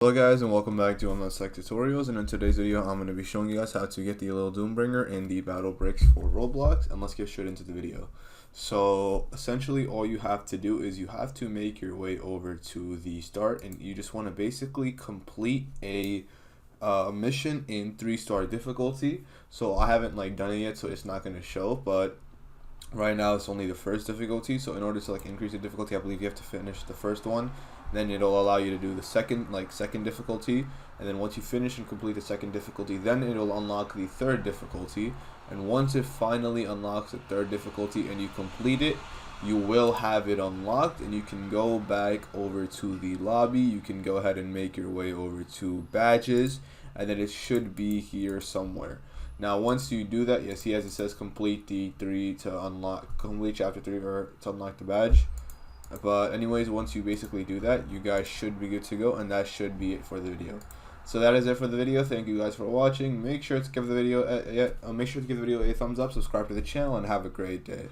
Hello guys, and welcome back to Select Tutorials, and in today's video I'm going to be showing you guys how to get the LIL Doombringer in the battle bricks for Roblox, and let's get straight into the video. So essentially all you have to do is you have to make your way over to the start, and you just want to basically complete a mission in 3-star difficulty. So I haven't done it yet, so it's not going to show, but right now it's only the first difficulty. So in order to increase the difficulty, I believe you have to finish the first one. Then it'll allow you to do the second difficulty, and then once you finish and complete the second difficulty, then it'll unlock the third difficulty. And once it finally unlocks the third difficulty and you complete it, you will have it unlocked, and you can go back over to the lobby. You can go ahead and make your way over to badges, and then it should be here somewhere. Now once you do that, yes, as it says, complete complete chapter 3 or to unlock the badge. But anyways, once you basically do that, you guys should be good to go, and that should be it for the video. So that is it for the video. Thank you guys for watching. Make sure to give the video a thumbs up, subscribe to the channel, and have a great day.